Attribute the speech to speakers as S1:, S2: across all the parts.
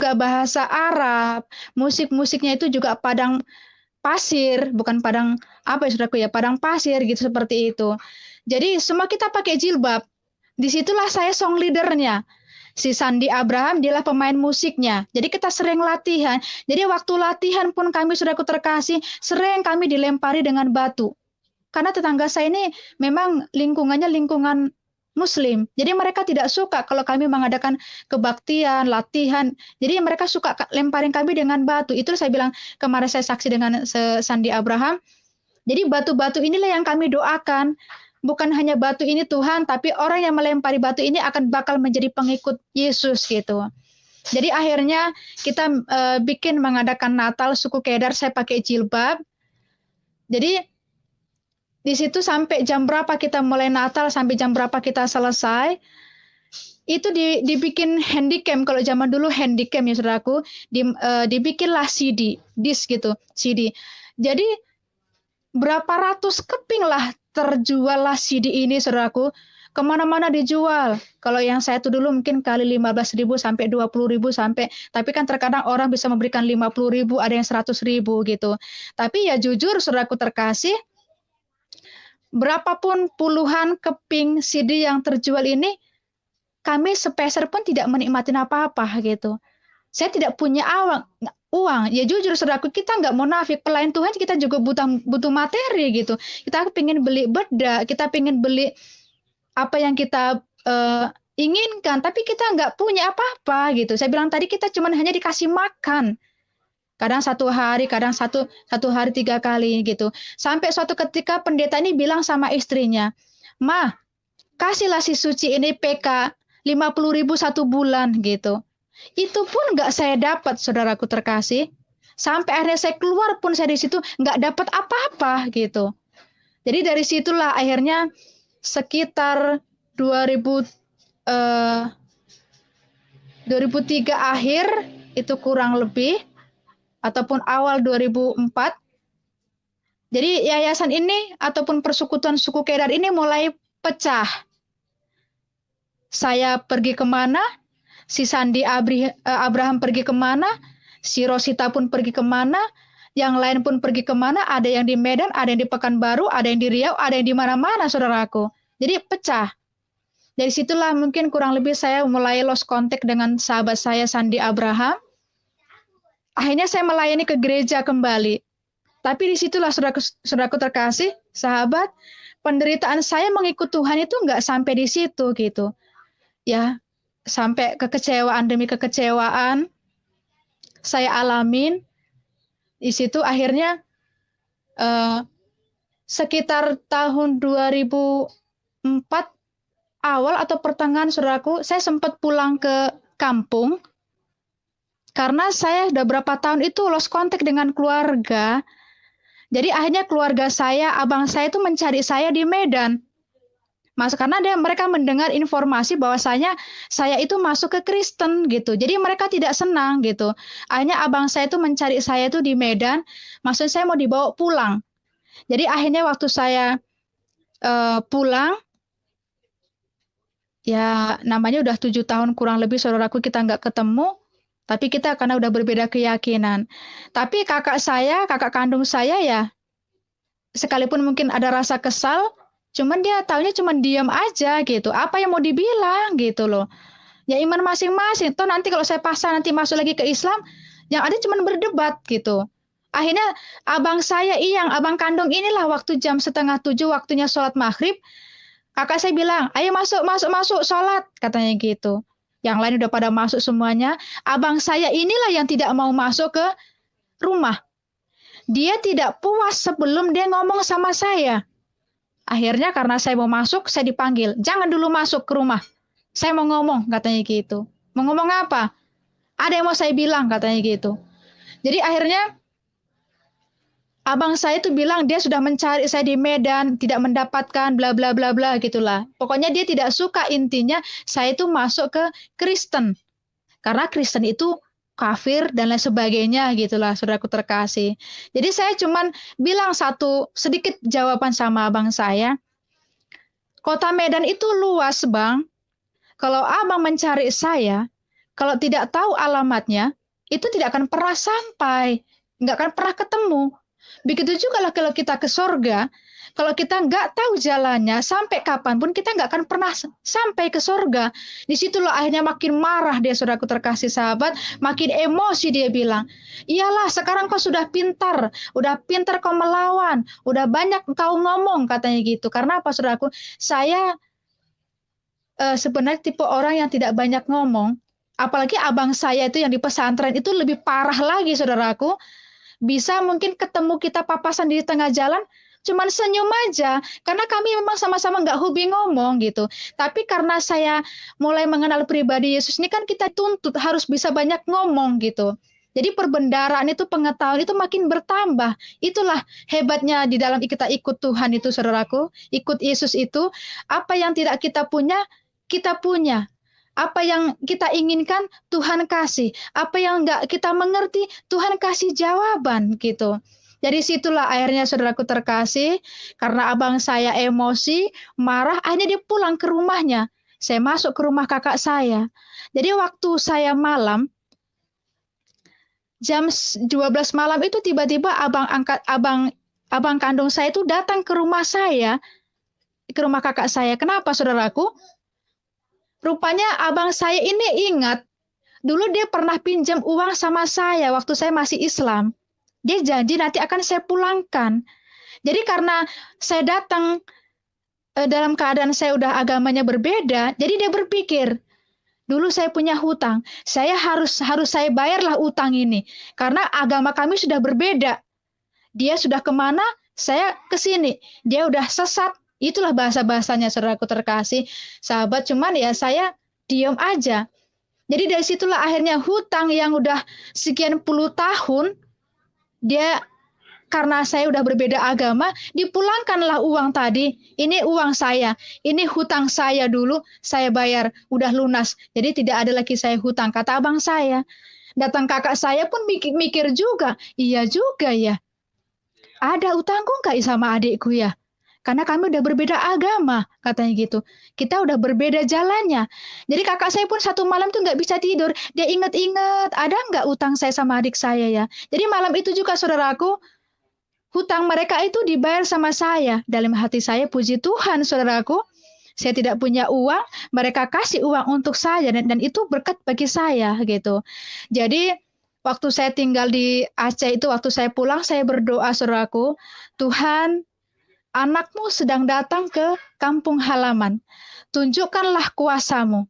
S1: juga bahasa Arab, musik-musiknya itu juga padang pasir, bukan padang apa ya saudaraku ya, padang pasir gitu seperti itu. Jadi semua kita pakai jilbab. Disitulah saya song leadernya. Si Sandi Abraham dialah pemain musiknya. Jadi kita sering latihan. Jadi waktu latihan pun kami saudaraku terkasih, sering kami dilempari dengan batu. Karena tetangga saya ini memang lingkungannya lingkungan Muslim. Jadi mereka tidak suka kalau kami mengadakan kebaktian, latihan. Jadi mereka suka lemparin kami dengan batu. Itu saya bilang kemarin saya saksi dengan Sandi Abraham. Jadi batu-batu inilah yang kami doakan. Bukan hanya batu ini Tuhan, tapi orang yang melempari batu ini akan bakal menjadi pengikut Yesus gitu. Jadi akhirnya kita bikin mengadakan Natal suku Kedar, saya pakai jilbab. Jadi di situ sampai jam berapa kita mulai Natal, sampai jam berapa kita selesai, itu dibikin handycam. Kalau zaman dulu handycam ya saudaraku, dibikinlah CD, disk gitu, CD. Jadi berapa ratus keping lah terjual lah CD ini saudaraku, kemana-mana dijual. Kalau yang saya tuh dulu mungkin kali 15.000 sampai 20.000 sampai, tapi kan terkadang orang bisa memberikan 50.000, ada yang 100.000 gitu. Tapi ya jujur saudaraku terkasih, berapapun puluhan keping CD yang terjual ini, kami sepeser pun tidak menikmati apa-apa gitu. Saya tidak punya uang. Ya jujur saudaraku, kita nggak munafik. Pelayan Tuhan kita juga butuh materi gitu. Kita pengen beli bedak, kita pengen beli apa yang kita inginkan, tapi kita nggak punya apa-apa gitu. Saya bilang tadi kita cuma hanya dikasih makan. Kadang satu hari, kadang satu hari 3 kali gitu. Sampai suatu ketika pendeta ini bilang sama istrinya, "Ma, kasihlah si Suci ini PK 50.000 1 bulan gitu." Itu pun nggak saya dapat, saudaraku terkasih. Sampai akhirnya saya keluar pun saya di situ nggak dapat apa-apa gitu. Jadi dari situlah akhirnya sekitar 2003 akhir itu kurang lebih, ataupun awal 2004. Jadi yayasan ini ataupun persekutuan suku Kedar ini mulai pecah. Saya pergi kemana? Si Sandi Abraham pergi kemana, si Rosita pun pergi kemana, yang lain pun pergi kemana, ada yang di Medan, ada yang di Pekanbaru, ada yang di Riau, ada yang di mana-mana saudaraku. Jadi pecah. Dari situlah mungkin kurang lebih saya mulai lost contact dengan sahabat saya Sandi Abraham. Akhirnya saya melayani ke gereja kembali. Tapi disitulah saudaraku terkasih, sahabat, penderitaan saya mengikut Tuhan itu nggak sampai di situ gitu. Ya, sampai kekecewaan demi kekecewaan saya alamin. Di situ akhirnya sekitar tahun 2004 awal atau pertengahan saudaraku, saya sempat pulang ke kampung karena saya udah berapa tahun itu lost contact dengan keluarga. Jadi akhirnya keluarga saya, abang saya itu mencari saya di Medan. Karena mereka mendengar informasi bahwasanya saya itu masuk ke Kristen gitu. Jadi mereka tidak senang gitu. Akhirnya abang saya itu mencari saya itu di Medan, maksud saya mau dibawa pulang. Jadi akhirnya waktu saya pulang, ya namanya udah 7 tahun kurang lebih saudaraku kita nggak ketemu, tapi kita karena udah berbeda keyakinan. Tapi kakak kandung saya ya, sekalipun mungkin ada rasa kesal, cuman dia taunya cuman diam aja gitu. Apa yang mau dibilang gitu loh. Ya iman masing-masing. Toh nanti kalau saya paksa nanti masuk lagi ke Islam, yang ada cuman berdebat gitu. Akhirnya abang kandung inilah waktu jam 6:30 waktunya sholat maghrib. Kakak saya bilang, ayo masuk sholat, katanya gitu. Yang lain udah pada masuk semuanya. Abang saya inilah yang tidak mau masuk ke rumah. Dia tidak puas sebelum dia ngomong sama saya. Akhirnya karena saya mau masuk, saya dipanggil. Jangan dulu masuk ke rumah. Saya mau ngomong, katanya gitu. Mau ngomong apa? Ada yang mau saya bilang, katanya gitu. Jadi akhirnya abang saya itu bilang dia sudah mencari saya di Medan, tidak mendapatkan, bla bla bla bla gitulah. Pokoknya dia tidak suka, intinya saya itu masuk ke Kristen. Karena Kristen itu kafir dan lain sebagainya gitulah saudaraku terkasih. Jadi saya cuman bilang satu sedikit jawaban sama abang saya. Kota Medan itu luas, Bang. Kalau abang mencari saya, Kalau tidak tahu alamatnya, itu tidak akan pernah sampai, nggak akan pernah ketemu. Begitu juga lah kalau kita ke sorga, kalau kita nggak tahu jalannya, sampai kapanpun kita nggak akan pernah sampai ke sorga. Disitulah akhirnya makin marah dia, saudaraku terkasih sahabat, makin emosi dia bilang, iyalah sekarang kau sudah pintar kau melawan, udah banyak kau ngomong, katanya gitu. Karena apa, saudaraku? Saya sebenarnya tipe orang yang tidak banyak ngomong. Apalagi abang saya itu yang di pesantren itu lebih parah lagi, saudaraku. Bisa mungkin ketemu kita papasan di tengah jalan, cuman senyum aja. Karena kami memang sama-sama nggak hobi ngomong gitu. Tapi karena saya mulai mengenal pribadi Yesus ini kan kita tuntut harus bisa banyak ngomong gitu. Jadi perbendaharaan itu, pengetahuan itu makin bertambah. Itulah hebatnya di dalam kita ikut Tuhan itu, saudaraku. Ikut Yesus itu, apa yang tidak kita punya, kita punya. Apa yang kita inginkan, Tuhan kasih. Apa yang enggak kita mengerti, Tuhan kasih jawaban gitu. Jadi situlah akhirnya, saudaraku terkasih, karena abang saya emosi, marah, akhirnya dia pulang ke rumahnya. Saya masuk ke rumah kakak saya. Jadi waktu saya malam, jam 12 malam itu tiba-tiba abang kandung saya itu datang ke rumah saya, ke rumah kakak saya. Kenapa, saudaraku? Rupanya abang saya ini ingat, dulu dia pernah pinjam uang sama saya waktu saya masih Islam. Dia janji nanti akan saya pulangkan. Jadi karena saya datang dalam keadaan saya udah agamanya berbeda, jadi dia berpikir, dulu saya punya hutang, saya harus saya bayarlah utang ini. Karena agama kami sudah berbeda. Dia sudah kemana, saya ke sini. Dia udah sesat. Itulah bahasa-bahasanya, saudaraku terkasih. Sahabat, cuman ya saya diam aja. Jadi dari situlah akhirnya hutang yang udah sekian puluh tahun, dia karena saya udah berbeda agama, dipulangkanlah uang tadi. Ini uang saya, ini hutang saya dulu, saya bayar, udah lunas. Jadi tidak ada lagi saya hutang, kata abang saya. Datang kakak saya pun mikir juga, iya juga ya. Ada utangku nggak sama adikku ya? Karena kami udah berbeda agama, katanya gitu. Kita udah berbeda jalannya. Jadi kakak saya pun satu malam tuh nggak bisa tidur. Dia inget-inget, ada nggak utang saya sama adik saya ya? Jadi malam itu juga, saudaraku, hutang mereka itu dibayar sama saya. Dalam hati saya, puji Tuhan, saudaraku. Saya tidak punya uang, mereka kasih uang untuk saya, dan itu berkat bagi saya gitu. Jadi waktu saya tinggal di Aceh itu, waktu saya pulang, saya berdoa, saudaraku, Tuhan, anakmu sedang datang ke kampung halaman. Tunjukkanlah kuasamu.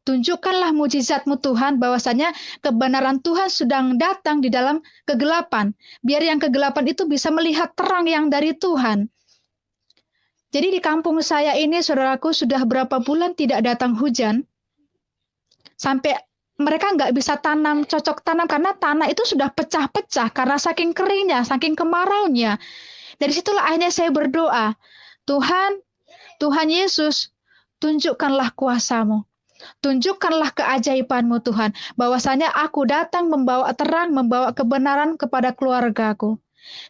S1: Tunjukkanlah mujizatmu Tuhan, bahwasanya kebenaran Tuhan sedang datang di dalam kegelapan. Biar yang kegelapan itu bisa melihat terang yang dari Tuhan. Jadi di kampung saya ini, saudaraku, sudah berapa bulan tidak datang hujan. Sampai mereka nggak bisa cocok tanam, karena tanah itu sudah pecah-pecah karena saking keringnya, saking kemaraunya. Dari situlah akhirnya saya berdoa, Tuhan, Tuhan Yesus, tunjukkanlah kuasamu. Tunjukkanlah keajaibanmu Tuhan, bahwasanya aku datang membawa terang, membawa kebenaran kepada keluargaku.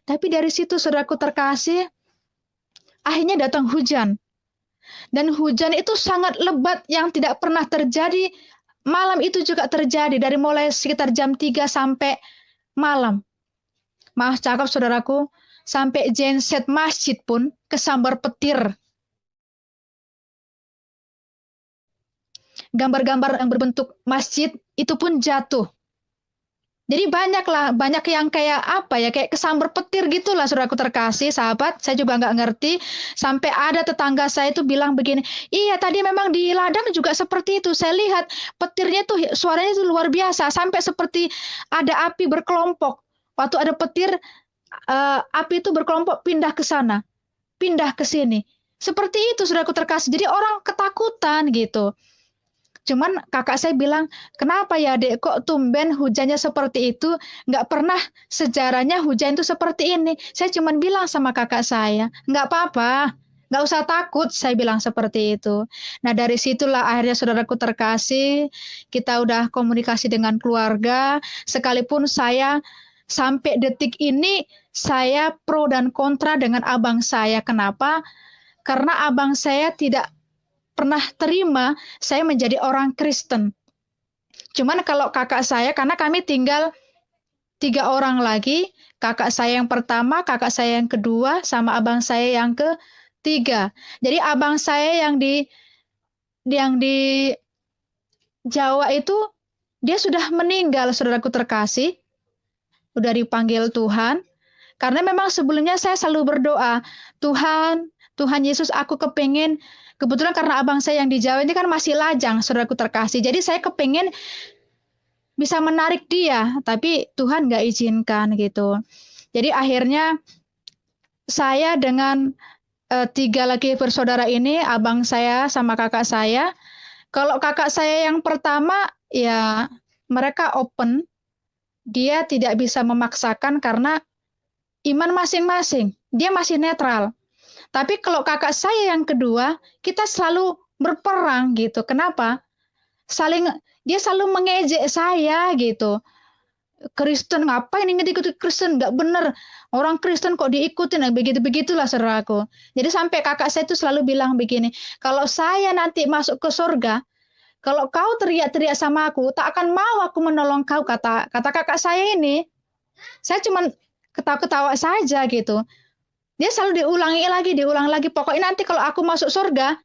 S1: Tapi dari situ, saudaraku terkasih, akhirnya datang hujan. Dan hujan itu sangat lebat yang tidak pernah terjadi. Malam itu juga terjadi, dari mulai sekitar jam 3 sampai malam. Maaf cakap, saudaraku, sampai genset masjid pun kesambar petir. Gambar-gambar yang berbentuk masjid itu pun jatuh. Jadi banyak yang kayak apa ya, kayak kesambar petir gitulah, saudaraku terkasih, sahabat. Saya juga nggak ngerti. Sampai ada tetangga saya itu bilang begini, iya tadi memang di ladang juga seperti itu. Saya lihat petirnya tuh suaranya itu luar biasa, sampai seperti ada api berkelompok. Waktu ada petir, api itu berkelompok pindah ke sana, pindah ke sini. Seperti itu, saudaraku terkasih. Jadi orang ketakutan gitu. Cuman kakak saya bilang, kenapa ya dek, kok tumben hujannya seperti itu? Nggak pernah sejarahnya hujan itu seperti ini. Saya cuman bilang sama kakak saya, nggak apa-apa, nggak usah takut, saya bilang seperti itu. Nah dari situlah akhirnya, saudaraku terkasih, kita udah komunikasi dengan keluarga, sekalipun saya sampai detik ini, saya pro dan kontra dengan abang saya. Kenapa? Karena abang saya tidak pernah terima saya menjadi orang Kristen. Cuman kalau kakak saya, karena kami tinggal 3 orang lagi, kakak saya yang pertama, kakak saya yang kedua, sama abang saya yang ketiga. Jadi abang saya yang di Jawa itu dia sudah meninggal, saudaraku terkasih, udah dipanggil Tuhan. Karena memang sebelumnya saya selalu berdoa, Tuhan, Tuhan Yesus, aku kepingin, kebetulan karena abang saya yang di Jawa ini kan masih lajang, saudaraku terkasih. Jadi saya kepingin bisa menarik dia, tapi Tuhan nggak izinkan gitu. Jadi akhirnya saya dengan 3 laki bersaudara ini, abang saya sama kakak saya. Kalau kakak saya yang pertama, ya mereka open, dia tidak bisa memaksakan karena iman masing-masing, dia masih netral. Tapi kalau kakak saya yang kedua, kita selalu berperang gitu. Kenapa? Saling dia selalu mengejek saya gitu. Kristen ngapain ini ikut Kristen, nggak bener, orang Kristen kok diikutin, nah, begitu begitulah saudaraku. Jadi sampai kakak saya itu selalu bilang begini, kalau saya nanti masuk ke surga, kalau kau teriak-teriak sama aku, tak akan mau aku menolong kau, kata kakak saya ini. Saya cuma ketawa-ketawa saja gitu. Dia selalu diulang lagi. Pokoknya nanti kalau aku masuk surga,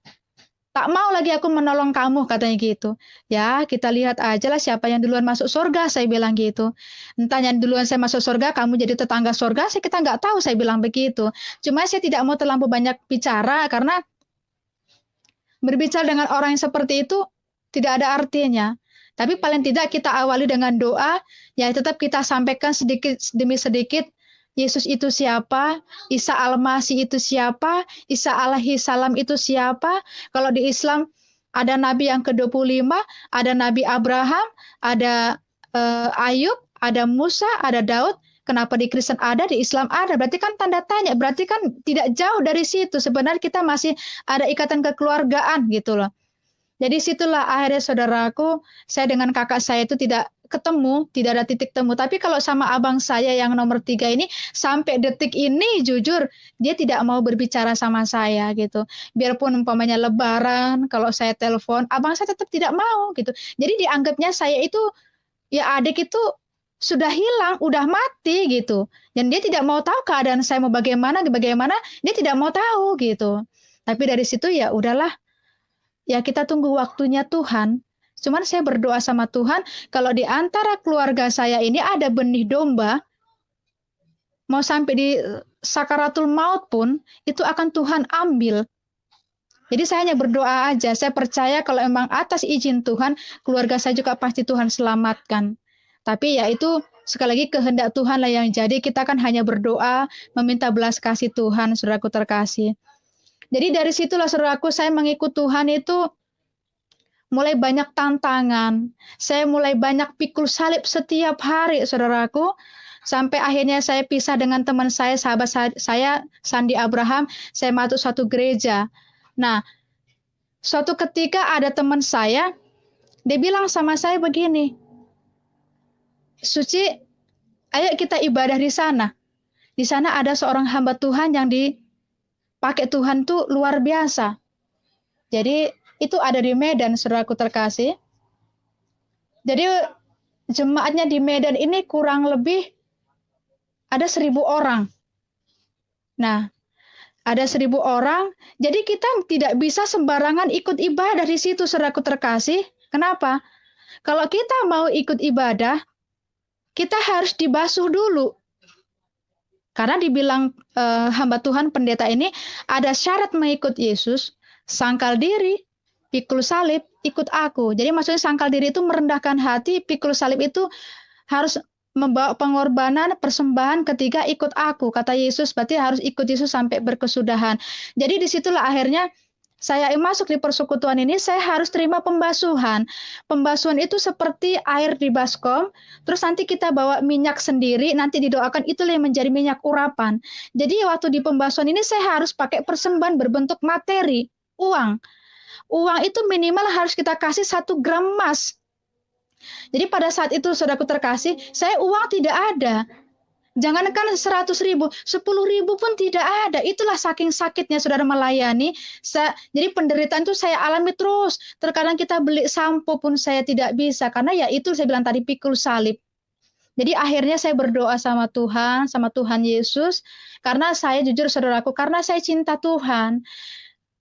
S1: tak mau lagi aku menolong kamu, katanya gitu. Ya, kita lihat aja lah siapa yang duluan masuk surga, saya bilang gitu. Entah yang duluan saya masuk surga, kamu jadi tetangga surga, kita nggak tahu, saya bilang begitu. Cuma saya tidak mau terlalu banyak bicara, karena berbicara dengan orang yang seperti itu tidak ada artinya. Tapi paling tidak kita awali dengan doa, ya tetap kita sampaikan sedikit demi sedikit, Yesus itu siapa, Isa Al-Masih itu siapa, Isa alaihi salam itu siapa. Kalau di Islam ada Nabi yang ke-25, ada Nabi Abraham, ada Ayub, ada Musa, ada Daud. Kenapa di Kristen ada, di Islam ada? Berarti kan tanda tanya, berarti kan tidak jauh dari situ. Sebenarnya kita masih ada ikatan kekeluargaan gitu loh. Jadi situlah akhirnya saudaraku, saya dengan kakak saya itu tidak ketemu, tidak ada titik temu. Tapi kalau sama abang saya yang nomor 3 ini, sampai detik ini jujur, dia tidak mau berbicara sama saya gitu. Biarpun umpamanya lebaran, kalau saya telepon, abang saya tetap tidak mau gitu. Jadi dianggapnya saya itu, ya adik itu sudah hilang, udah mati gitu. Dan dia tidak mau tahu keadaan saya mau bagaimana, dia tidak mau tahu gitu. Tapi dari situ ya udahlah, ya kita tunggu waktunya Tuhan. Cuman saya berdoa sama Tuhan, kalau di antara keluarga saya ini ada benih domba, mau sampai di sakaratul maut pun, itu akan Tuhan ambil. Jadi saya hanya berdoa aja, saya percaya kalau emang atas izin Tuhan, keluarga saya juga pasti Tuhan selamatkan. Tapi ya itu sekali lagi kehendak Tuhan lah yang jadi, kita kan hanya berdoa, meminta belas kasih Tuhan, saudaraku terkasih. Jadi dari situlah saudaraku, saya mengikut Tuhan itu mulai banyak tantangan. Saya mulai banyak pikul salib setiap hari, saudaraku. Sampai akhirnya saya pisah dengan teman saya, sahabat saya, Sandi Abraham. Saya masuk satu gereja. Nah, suatu ketika ada teman saya, dia bilang sama saya begini, Suci, ayo kita ibadah di sana. Di sana ada seorang hamba Tuhan yang dipakai Tuhan tuh luar biasa. Jadi itu ada di Medan, saudaraku terkasih. Jadi jemaatnya di Medan ini kurang lebih ada 1.000 orang. Nah, ada 1.000 orang, jadi kita tidak bisa sembarangan ikut ibadah di situ, saudaraku terkasih. Kenapa? Kalau kita mau ikut ibadah, kita harus dibasuh dulu. Karena dibilang hamba Tuhan pendeta ini, ada syarat mengikut Yesus, sangkal diri, pikul salib, ikut aku. Jadi maksudnya sangkal diri itu merendahkan hati, pikul salib itu harus membawa pengorbanan, persembahan ketika ikut aku. Kata Yesus, berarti harus ikut Yesus sampai berkesudahan. Jadi disitulah akhirnya saya masuk di persekutuan ini, saya harus terima pembasuhan. Pembasuhan itu seperti air di baskom, terus nanti kita bawa minyak sendiri, nanti didoakan, itulah yang menjadi minyak urapan. Jadi waktu di pembasuhan ini saya harus pakai persembahan berbentuk materi, uang. Uang itu minimal harus kita kasih 1 gram emas. Jadi pada saat itu saudaraku terkasih, saya uang tidak ada. Jangankan 100.000, 10.000 pun tidak ada. Itulah saking sakitnya saudara melayani. Jadi penderitaan itu saya alami terus. Terkadang kita beli sampo pun saya tidak bisa. Karena ya itu saya bilang tadi, pikul salib. Jadi akhirnya saya berdoa sama Tuhan Yesus. Karena saya jujur saudaraku, karena saya cinta Tuhan.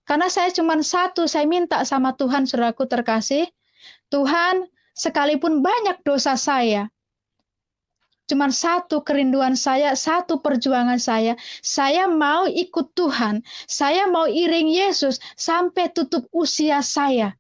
S1: Karena saya cuma satu, saya minta sama Tuhan saudaraku terkasih. Tuhan, sekalipun banyak dosa saya, cuma satu kerinduan saya, satu perjuangan saya mau ikut Tuhan, saya mau iring Yesus sampai tutup usia saya.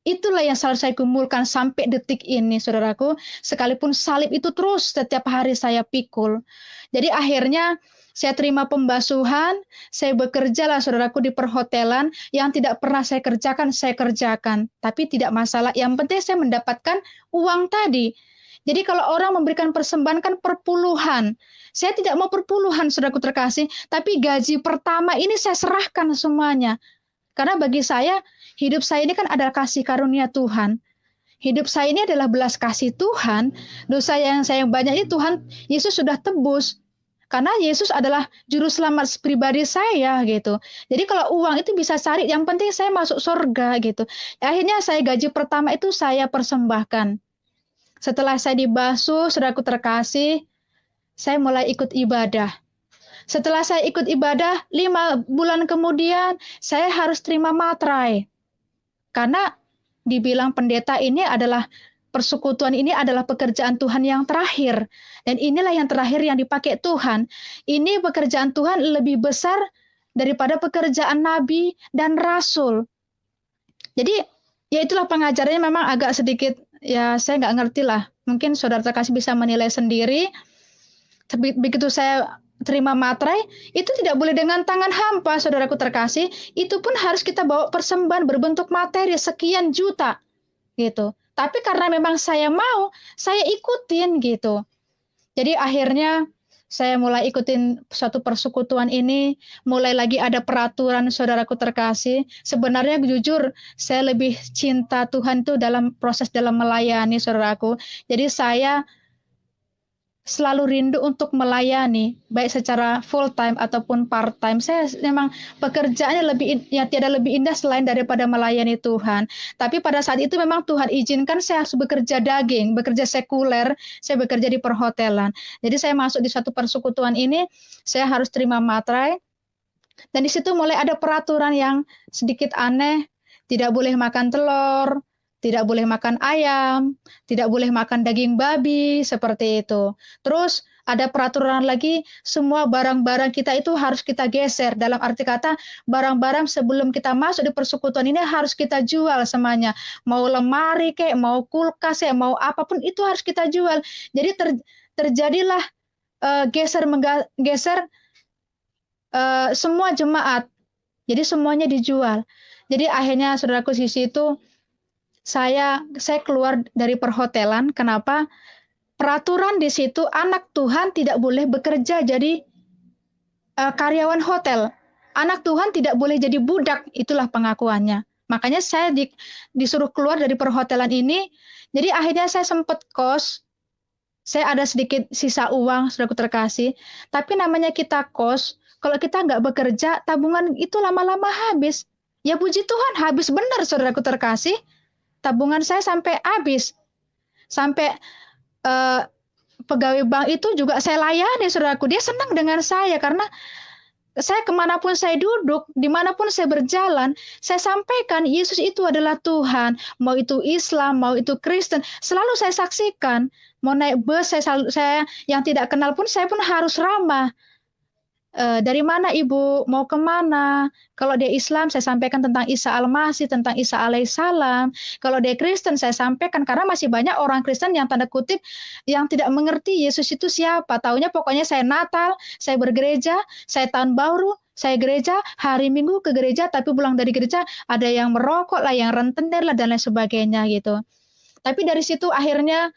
S1: Itulah yang selalu saya kumpulkan sampai detik ini, saudaraku. Sekalipun salib itu terus setiap hari saya pikul. Jadi akhirnya saya terima pembasuhan, saya bekerja lah saudaraku di perhotelan, yang tidak pernah saya kerjakan. Tapi tidak masalah, yang penting saya mendapatkan uang tadi. Jadi kalau orang memberikan persembahan kan perpuluhan. Saya tidak mau perpuluhan, saudaraku terkasih, tapi gaji pertama ini saya serahkan semuanya. Karena bagi saya, hidup saya ini kan adalah kasih karunia Tuhan. Hidup saya ini adalah belas kasih Tuhan. Dosa yang saya banyak ini Tuhan Yesus sudah tebus. Karena Yesus adalah juru selamat pribadi saya gitu. Jadi kalau uang itu bisa cari, yang penting saya masuk surga gitu. Akhirnya saya gaji pertama itu saya persembahkan. Setelah saya dibasuh, saudaraku terkasih, saya mulai ikut ibadah. Setelah saya ikut ibadah, 5 bulan kemudian, saya harus terima materai. Karena dibilang pendeta ini adalah, persekutuan ini adalah pekerjaan Tuhan yang terakhir. Dan inilah yang terakhir yang dipakai Tuhan. Ini pekerjaan Tuhan lebih besar daripada pekerjaan nabi dan rasul. Jadi, ya itulah pengajarannya memang agak sedikit, ya saya nggak ngerti lah. Mungkin saudara terkasih bisa menilai sendiri. Tapi begitu saya terima materai, itu tidak boleh dengan tangan hampa, saudaraku terkasih. Itu pun harus kita bawa persembahan berbentuk materi sekian juta, gitu. Tapi karena memang saya mau, saya ikutin gitu. Jadi akhirnya saya mulai ikutin suatu persekutuan ini, mulai lagi ada peraturan, saudaraku terkasih. Sebenarnya jujur, saya lebih cinta Tuhan itu dalam proses dalam melayani, saudaraku. Jadi saya selalu rindu untuk melayani, baik secara full time ataupun part time. Saya memang pekerjaannya tiada lebih indah selain daripada melayani Tuhan. Tapi pada saat itu memang Tuhan izinkan saya harus bekerja daging, bekerja sekuler, saya bekerja di perhotelan. Jadi saya masuk di suatu persekutuan ini, saya harus terima materai. Dan di situ mulai ada peraturan yang sedikit aneh, tidak boleh makan telur, tidak boleh makan ayam, tidak boleh makan daging babi, seperti itu. Terus ada peraturan lagi, semua barang-barang kita itu harus kita geser. Dalam arti kata, barang-barang sebelum kita masuk di persekutuan ini harus kita jual semuanya. Mau lemari kek, mau kulkas kek, mau apapun itu harus kita jual. Jadi terjadilah geser semua jemaat. Jadi semuanya dijual. Jadi akhirnya saudaraku di situ, saya keluar dari perhotelan. Kenapa? Peraturan di situ anak Tuhan tidak boleh bekerja jadi karyawan hotel. Anak Tuhan tidak boleh jadi budak, itulah pengakuannya. Makanya saya disuruh keluar dari perhotelan ini. Jadi akhirnya saya sempat kos. Saya ada sedikit sisa uang, saudaraku terkasih. Tapi namanya kita kos, kalau kita nggak bekerja, tabungan itu lama-lama habis. Ya puji Tuhan, habis benar, saudaraku terkasih. Tabungan saya sampai habis. Sampai pegawai bank itu juga saya layani, saudaraku. Dia senang dengan saya karena saya kemanapun saya duduk, dimanapun saya berjalan, saya sampaikan Yesus itu adalah Tuhan. Mau itu Islam, mau itu Kristen, selalu saya saksikan. Mau naik bus, saya yang tidak kenal pun saya pun harus ramah. Dari mana Ibu, mau kemana? Kalau dia Islam, saya sampaikan tentang Isa Al-Masih, tentang Isa alaihissalam. Kalau dia Kristen, saya sampaikan, karena masih banyak orang Kristen yang tanda kutip, yang tidak mengerti Yesus itu siapa. Taunya pokoknya saya Natal, saya bergereja, saya tahun baru, saya gereja, hari Minggu ke gereja, tapi pulang dari gereja, ada yang merokok lah, yang rentenir lah, dan lain sebagainya gitu. Tapi dari situ akhirnya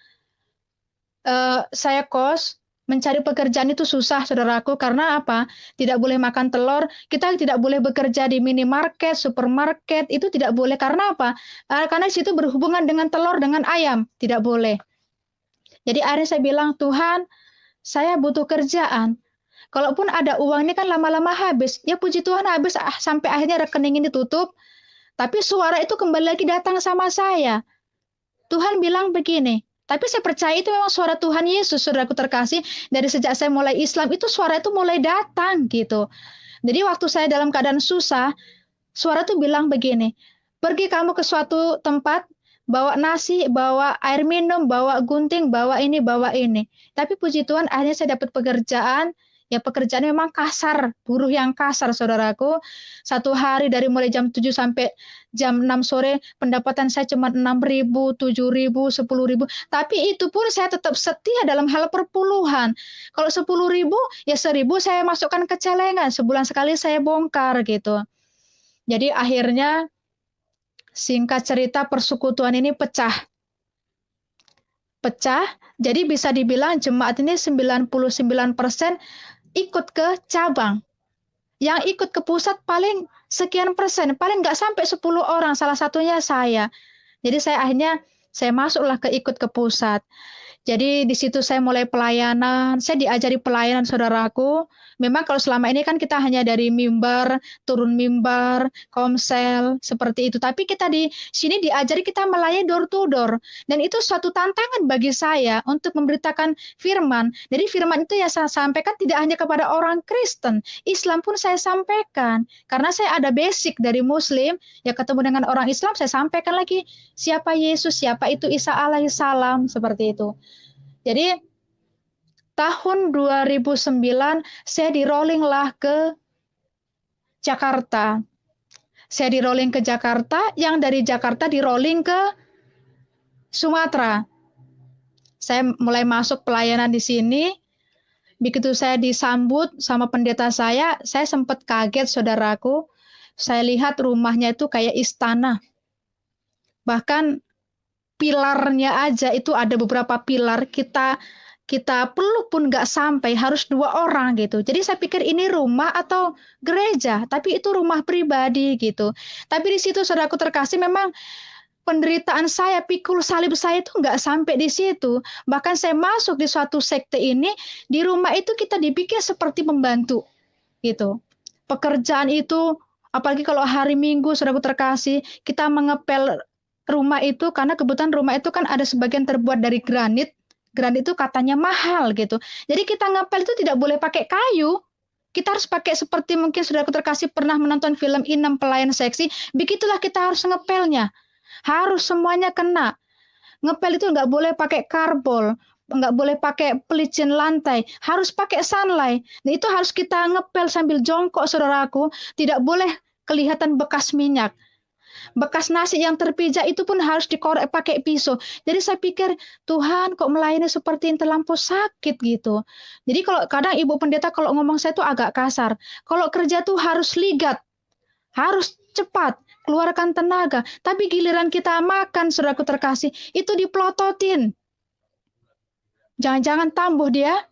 S1: saya kos. Mencari pekerjaan itu susah, saudaraku, karena apa? Tidak boleh makan telur, kita tidak boleh bekerja di minimarket, supermarket, itu tidak boleh. Karena apa? Karena di situ berhubungan dengan telur, dengan ayam, tidak boleh. Jadi akhirnya saya bilang, Tuhan, saya butuh kerjaan. Kalaupun ada uang ini kan lama-lama habis. Ya puji Tuhan habis sampai akhirnya rekening ini tutup. Tapi suara itu kembali lagi datang sama saya. Tuhan bilang begini, tapi saya percaya itu memang suara Tuhan Yesus, saudaraku terkasih. Dari sejak saya mulai Islam, itu suara itu mulai datang gitu. Jadi waktu saya dalam keadaan susah, suara itu bilang begini, pergi kamu ke suatu tempat, bawa nasi, bawa air minum, bawa gunting, bawa ini, bawa ini. Tapi puji Tuhan akhirnya saya dapat pekerjaan. Ya pekerjaan memang kasar, buruh yang kasar saudaraku. Satu hari dari mulai jam 7 sampai jam 6 sore, pendapatan saya cuma 6.000, 7.000, 10.000. Tapi itu pun saya tetap setia dalam hal perpuluhan. Kalau 10.000, ya 1.000 saya masukkan ke celengan. Sebulan sekali saya bongkar gitu. Jadi akhirnya singkat cerita persekutuan ini pecah. Jadi bisa dibilang jemaat ini 99% ikut ke cabang. Yang ikut ke pusat paling sekian persen, paling nggak sampai 10 orang, salah satunya saya. Jadi saya masuklah ikut ke pusat. Jadi di situ saya mulai pelayanan, saya diajari pelayanan saudaraku. Memang kalau selama ini kan kita hanya dari mimbar, turun mimbar, komsel, seperti itu. Tapi kita di sini diajari kita melayani door to door. Dan itu suatu tantangan bagi saya untuk memberitakan firman. Jadi firman itu ya saya sampaikan tidak hanya kepada orang Kristen, Islam pun saya sampaikan. Karena saya ada basic dari Muslim, ya ketemu dengan orang Islam, saya sampaikan lagi siapa Yesus, siapa itu Isa alaihissalam, seperti itu. Jadi tahun 2009 saya di-rolling lah ke Jakarta. Saya di-rolling ke Jakarta, yang dari Jakarta di-rolling ke Sumatera. Saya mulai masuk pelayanan di sini. Begitu saya disambut sama pendeta saya sempat kaget saudaraku. Saya lihat rumahnya itu kayak istana. Bahkan pilarnya aja itu ada beberapa pilar, kita peluk pun nggak sampai, harus 2 orang gitu. Jadi saya pikir ini rumah atau gereja, tapi itu rumah pribadi gitu. Tapi di situ saudaraku terkasih, memang penderitaan saya, pikul salib saya itu nggak sampai di situ. Bahkan saya masuk di suatu sekte ini, di rumah itu kita dipikir seperti pembantu gitu. Pekerjaan itu, apalagi kalau hari Minggu saudaraku terkasih, kita mengepel rumah itu, karena kebetulan rumah itu kan ada sebagian terbuat dari granit. Granit itu katanya mahal gitu. Jadi kita ngepel itu tidak boleh pakai kayu. Kita harus pakai seperti mungkin saudaraku terkasih pernah menonton film Inem Pelayan Seksi. Begitulah kita harus ngepelnya. Harus semuanya kena. Ngepel itu nggak boleh pakai karbol. Nggak boleh pakai pelicin lantai. Harus pakai sunlight. Nah itu harus kita ngepel sambil jongkok saudaraku. Tidak boleh kelihatan bekas minyak. Bekas nasi yang terpijak itu pun harus dikorek pakai pisau. Jadi saya pikir, Tuhan kok melayani seperti yang terlampau sakit gitu. Jadi kalau kadang ibu pendeta kalau ngomong saya tuh agak kasar. Kalau kerja tuh harus ligat, harus cepat, keluarkan tenaga. Tapi giliran kita makan, saudaraku terkasih, itu dipelototin. Jangan-jangan tambuh dia.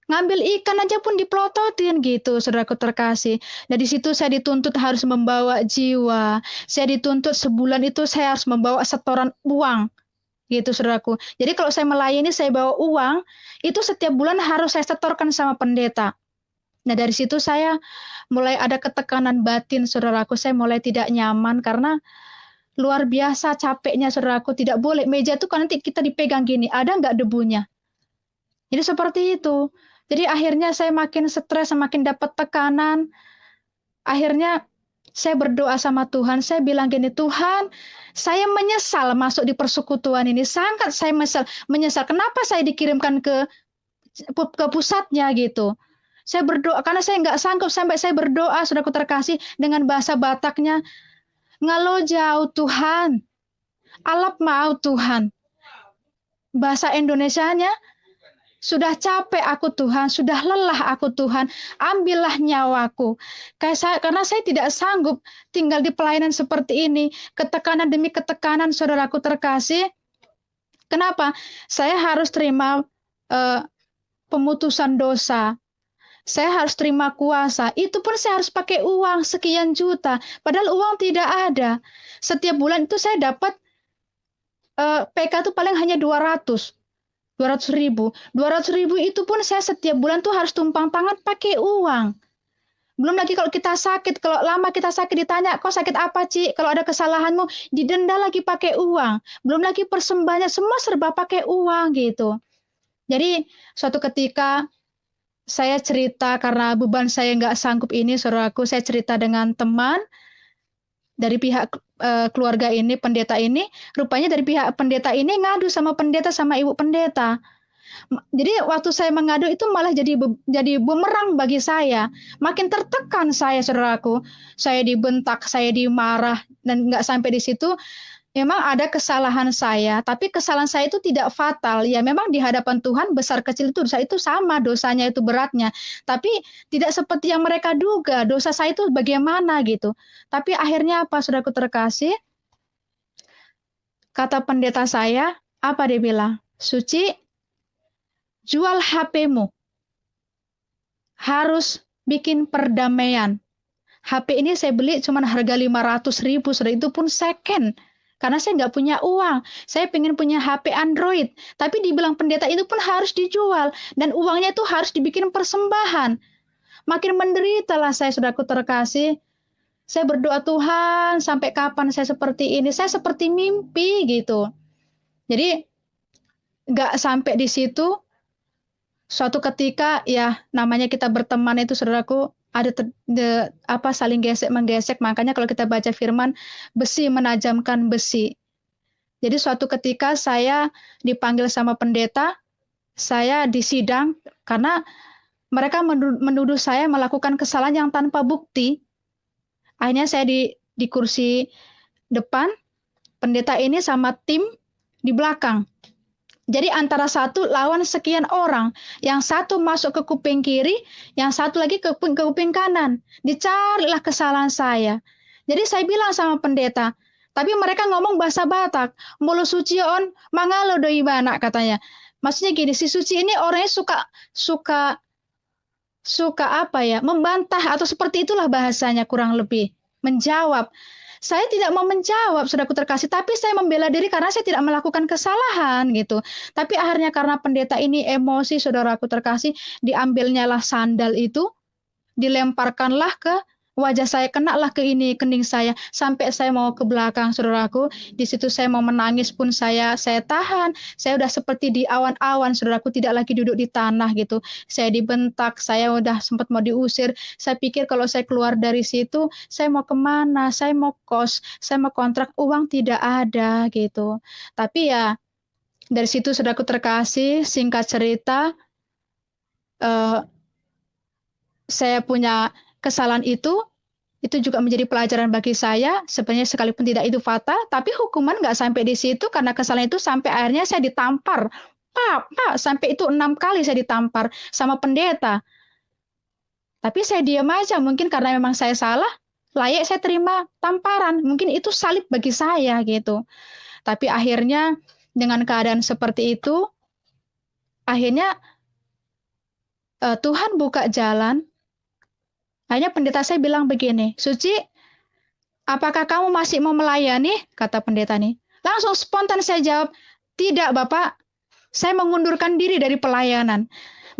S1: Ngambil ikan aja pun dipelototin gitu, saudaraku terkasih. Nah di situ saya dituntut harus membawa jiwa. Saya dituntut sebulan itu saya harus membawa setoran uang. Gitu saudaraku. Jadi kalau saya melayani, saya bawa uang, itu setiap bulan harus saya setorkan sama pendeta. Nah dari situ saya mulai ada ketekanan batin saudaraku. Saya mulai tidak nyaman karena luar biasa capeknya saudaraku. Tidak boleh, meja itu kan nanti kita dipegang gini, ada nggak debunya? Jadi seperti itu. Jadi akhirnya saya makin stres, semakin dapat tekanan. Akhirnya saya berdoa sama Tuhan. Saya bilang gini, Tuhan, saya menyesal masuk di persekutuan ini. Sangat saya menyesal. Kenapa saya dikirimkan ke pusatnya gitu. Saya berdoa, karena saya nggak sanggup sampai saya berdoa, saudaraku terkasih, dengan bahasa Bataknya, ngalo jauh Tuhan, alap mau Tuhan. Bahasa Indonesianya, sudah capek aku Tuhan, sudah lelah aku Tuhan, ambillah nyawaku. Karena saya tidak sanggup tinggal di pelayanan seperti ini, ketekanan demi ketekanan saudaraku terkasih. Kenapa? Saya harus terima pemutusan dosa. Saya harus terima kuasa. Itu pun saya harus pakai uang sekian juta. Padahal uang tidak ada. Setiap bulan itu saya dapat PK itu paling hanya 200. 200.000. 200.000 itu pun saya setiap bulan tuh harus tumpang tangan pakai uang. Belum lagi kalau kita sakit, kalau lama kita sakit ditanya, kok sakit apa, Ci? Kalau ada kesalahanmu, didenda lagi pakai uang. Belum lagi persembahannya, semua serba pakai uang gitu. Jadi suatu ketika saya cerita karena beban saya nggak sanggup ini, saudaraku, saya cerita dengan teman dari pihak keluarga ini, pendeta ini, rupanya dari pihak pendeta ini ngadu sama pendeta sama ibu pendeta. Jadi waktu saya mengadu itu malah jadi bumerang bagi saya. Makin tertekan saya, saudaraku. Saya dibentak, saya dimarah, dan nggak sampai di situ. Memang ada kesalahan saya, tapi kesalahan saya itu tidak fatal. Ya memang di hadapan Tuhan besar kecil itu dosa itu sama, dosanya itu beratnya. Tapi tidak seperti yang mereka duga, dosa saya itu bagaimana gitu. Tapi akhirnya apa, saudaraku terkasih? Kata pendeta saya, apa dia bilang? Suci, jual HP-mu. Harus bikin perdamaian. HP ini saya beli cuma harga 500.000, sudah itu pun second. Karena saya nggak punya uang. Saya pengen punya HP Android. Tapi dibilang pendeta itu pun harus dijual. Dan uangnya itu harus dibikin persembahan. Makin menderita lah saya, saudaraku terkasih. Saya berdoa, Tuhan, sampai kapan saya seperti ini? Saya seperti mimpi gitu. Jadi nggak sampai di situ. Suatu ketika ya namanya kita berteman itu, saudaraku, ada saling gesek menggesek. Makanya kalau kita baca firman, besi menajamkan besi. Jadi suatu ketika saya dipanggil sama pendeta, saya disidang karena mereka menuduh saya melakukan kesalahan yang tanpa bukti. Akhirnya saya di kursi depan, pendeta ini sama tim di belakang. Jadi antara satu lawan sekian orang, yang satu masuk ke kuping kiri, yang satu lagi ke kuping kanan. Dicarilah kesalahan saya. Jadi saya bilang sama pendeta, tapi mereka ngomong bahasa Batak. Mulu suci on, mangalo doi bana katanya. Maksudnya gini, si Suci ini orangnya suka apa ya, membantah atau seperti itulah bahasanya kurang lebih. Menjawab. Saya tidak mau menjawab, saudaraku terkasih, tapi saya membela diri karena saya tidak melakukan kesalahan gitu. Tapi akhirnya karena pendeta ini emosi, saudaraku terkasih, diambilnyalah sandal itu, dilemparkanlah ke wajah saya, kenalah ke ini kening saya, sampai saya mau ke belakang, saudaraku. Di situ saya mau menangis pun saya tahan. Saya udah seperti di awan-awan, saudaraku, tidak lagi duduk di tanah gitu. Saya dibentak, saya udah sempat mau diusir. Saya pikir kalau saya keluar dari situ, saya mau kemana? Saya mau kos, saya mau kontrak, uang tidak ada gitu. Tapi ya dari situ, saudaraku terkasih, singkat cerita, saya punya kesalahan itu juga menjadi pelajaran bagi saya. Sebenarnya sekalipun tidak itu fatal, tapi hukuman nggak sampai di situ karena kesalahan itu sampai akhirnya saya ditampar. Pak, sampai itu 6 kali saya ditampar sama pendeta. Tapi saya diam aja, mungkin karena memang saya salah, layak saya terima tamparan. Mungkin itu salib bagi saya gitu. Tapi akhirnya dengan keadaan seperti itu, akhirnya Tuhan buka jalan. Akhirnya pendeta saya bilang begini, Suci, apakah kamu masih mau melayani? Kata pendeta nih. Langsung spontan saya jawab, tidak Bapak, saya mengundurkan diri dari pelayanan.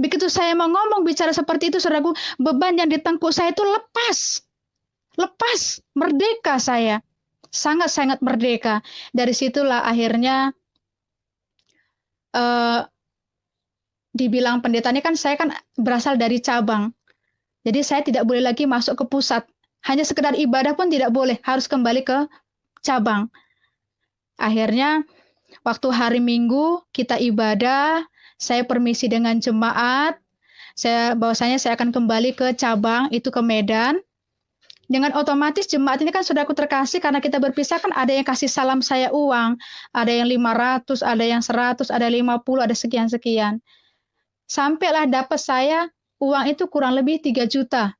S1: Begitu saya mau ngomong bicara seperti itu, saudaraku, beban yang ditengkuk saya itu lepas. Lepas, merdeka saya. Sangat-sangat merdeka. Dari situlah akhirnya dibilang pendeta ini kan saya kan berasal dari cabang. Jadi saya tidak boleh lagi masuk ke pusat. Hanya sekedar ibadah pun tidak boleh, harus kembali ke cabang. Akhirnya waktu hari Minggu kita ibadah, saya permisi dengan jemaat, bahwasanya saya akan kembali ke cabang, itu ke Medan. Dengan otomatis jemaat ini kan saudaraku terkasih, karena kita berpisah kan ada yang kasih salam saya uang, ada yang 500, ada yang 100, ada 50, ada sekian-sekian. Sampailah dapat saya uang itu kurang lebih 3 juta.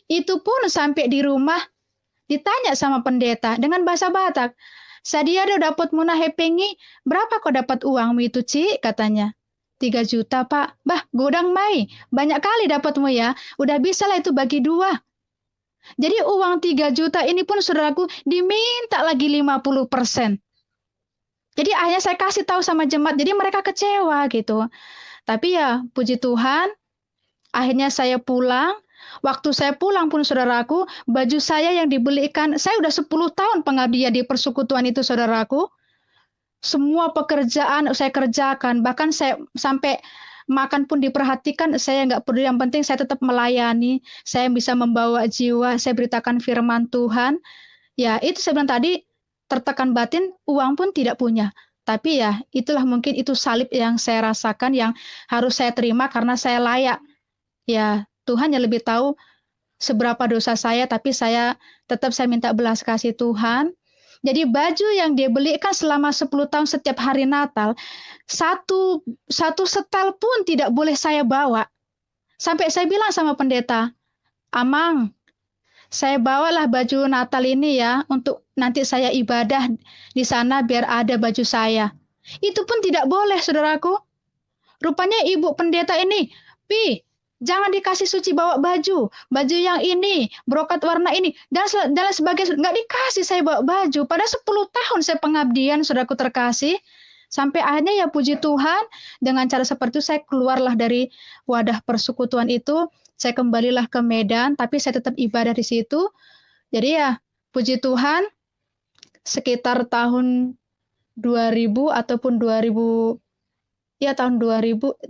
S1: Itu pun sampai di rumah ditanya sama pendeta dengan bahasa Batak. Sadia do dapat muna hepengi, berapa kau dapat uangmu itu, Ci? Katanya. 3 juta, Pak. Bah, godang mai. Banyak kali dapatmu ya. Udah bisa lah itu bagi 2. Jadi uang 3 juta ini pun saudaraku diminta lagi 50%. Jadi akhirnya saya kasih tahu sama jemaat, jadi mereka kecewa gitu. Tapi ya puji Tuhan, akhirnya saya pulang. Waktu saya pulang pun saudaraku, baju saya yang dibelikan, saya udah 10 tahun pengabdian di persekutuan itu saudaraku. Semua pekerjaan saya kerjakan, bahkan saya sampai makan pun diperhatikan, saya nggak peduli, yang penting saya tetap melayani, saya bisa membawa jiwa, saya beritakan firman Tuhan. Ya itu saya bilang tadi, tertekan batin, uang pun tidak punya. Tapi ya itulah mungkin itu salib yang saya rasakan, yang harus saya terima karena saya layak. Ya Tuhan yang lebih tahu seberapa dosa saya, tapi saya tetap saya minta belas kasih Tuhan. Jadi baju yang dia belikan selama 10 tahun setiap hari Natal, satu setel pun tidak boleh saya bawa. Sampai saya bilang sama pendeta, Amang, saya bawalah baju Natal ini ya, untuk nanti saya ibadah di sana biar ada baju saya. Itu pun tidak boleh, saudaraku. Rupanya ibu pendeta ini, Pi, jangan dikasih suci bawa baju yang ini, brokat warna ini, dan sebagainya. Nggak dikasih saya bawa baju. Pada 10 tahun saya pengabdian, saudaraku terkasih. Sampai akhirnya ya puji Tuhan, dengan cara seperti itu saya keluarlah dari wadah persekutuan itu. Saya kembalilah ke Medan, tapi saya tetap ibadah di situ. Jadi ya, puji Tuhan, sekitar tahun 2000 ataupun 2000, ya tahun 2020,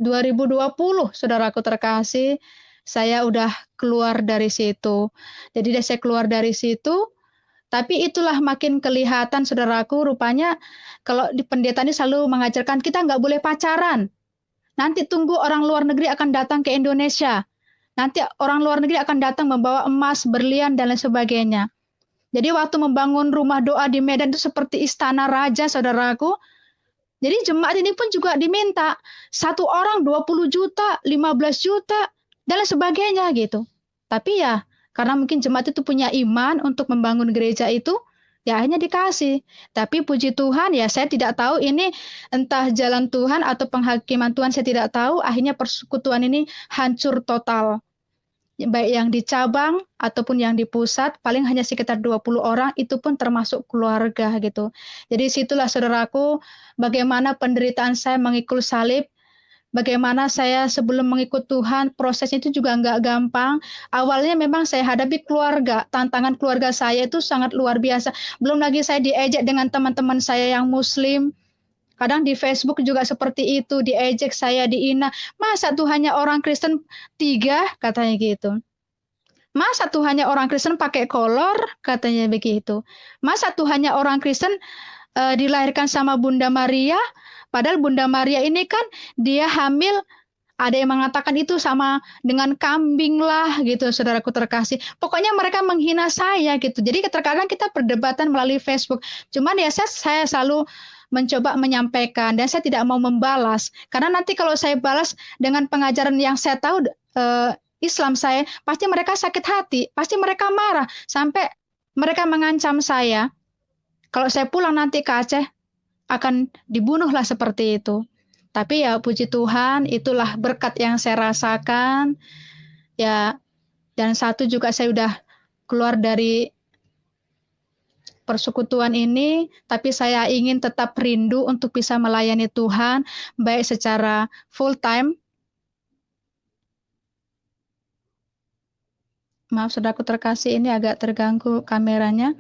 S1: saudaraku terkasih, saya udah keluar dari situ. Jadi saya keluar dari situ, tapi itulah makin kelihatan, saudaraku, rupanya kalau di pendeta ini selalu mengajarkan kita nggak boleh pacaran. Nanti tunggu orang luar negeri akan datang ke Indonesia. Nanti orang luar negeri akan datang membawa emas, berlian, dan lain sebagainya. Jadi waktu membangun rumah doa di Medan itu seperti istana raja, saudaraku. Jadi jemaat ini pun juga diminta, satu orang 20 juta, 15 juta, dan lain sebagainya gitu. Tapi ya, karena mungkin jemaat itu punya iman untuk membangun gereja itu, ya akhirnya dikasih. Tapi puji Tuhan, ya saya tidak tahu ini entah jalan Tuhan atau penghakiman Tuhan, saya tidak tahu. Akhirnya persekutuan ini hancur total. Baik yang di cabang ataupun yang di pusat, paling hanya sekitar 20 orang, itu pun termasuk keluarga gitu. Jadi situlah saudaraku, bagaimana penderitaan saya mengikul salib, bagaimana saya sebelum mengikut Tuhan, prosesnya itu juga nggak gampang. Awalnya memang saya hadapi keluarga, tantangan keluarga saya itu sangat luar biasa. Belum lagi saya diejek dengan teman-teman saya yang Muslim. Kadang di Facebook juga seperti itu, diejek saya, dihina. Masa Tuhannya orang Kristen 3, katanya gitu. Masa Tuhannya orang Kristen pakai kolor, katanya begitu. Masa Tuhannya orang Kristen dilahirkan sama Bunda Maria, padahal Bunda Maria ini kan dia hamil, ada yang mengatakan itu sama dengan kambing lah gitu, saudaraku terkasih. Pokoknya mereka menghina saya gitu. Jadi terkadang kita perdebatan melalui Facebook. Cuman ya saya selalu mencoba menyampaikan, dan saya tidak mau membalas. Karena nanti kalau saya balas dengan pengajaran yang saya tahu Islam saya, pasti mereka sakit hati, pasti mereka marah, sampai mereka mengancam saya. Kalau saya pulang nanti ke Aceh, akan dibunuhlah seperti itu. Tapi ya puji Tuhan, itulah berkat yang saya rasakan. Ya, dan satu juga saya udah keluar dari persekutuan ini, tapi saya ingin tetap rindu untuk bisa melayani Tuhan, baik secara full time. Maaf, saudaraku terkasih, ini agak terganggu kameranya.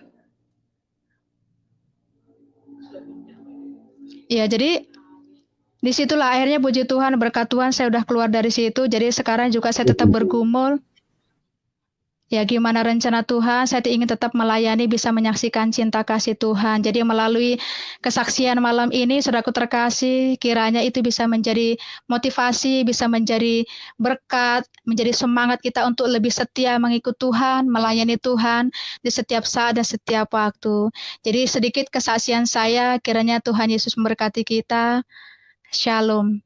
S1: Ya, jadi disitulah akhirnya puji Tuhan, berkat Tuhan saya udah keluar dari situ. Jadi sekarang juga saya tetap bergumul. Ya, gimana rencana Tuhan, saya ingin tetap melayani, bisa menyaksikan cinta kasih Tuhan. Jadi melalui kesaksian malam ini, saudaraku terkasih, kiranya itu bisa menjadi motivasi, bisa menjadi berkat, menjadi semangat kita untuk lebih setia mengikut Tuhan, melayani Tuhan di setiap saat dan setiap waktu. Jadi sedikit kesaksian saya, kiranya Tuhan Yesus memberkati kita. Shalom.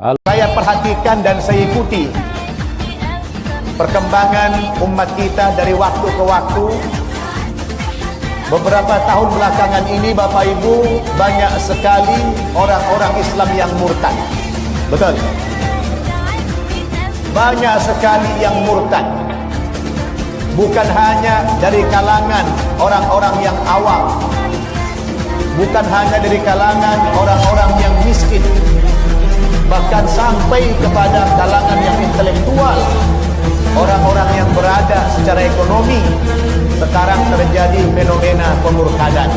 S2: Saya perhatikan dan saya ikuti perkembangan umat kita dari waktu ke waktu. Beberapa tahun belakangan ini, Bapak Ibu, banyak sekali orang-orang Islam yang murtad. Betul. Banyak sekali yang murtad. Bukan hanya dari kalangan orang-orang yang awam, bukan hanya dari kalangan orang-orang yang miskin, bahkan sampai kepada kalangan yang intelektual, orang-orang yang berada secara ekonomi, sekarang terjadi fenomena pemurtadan.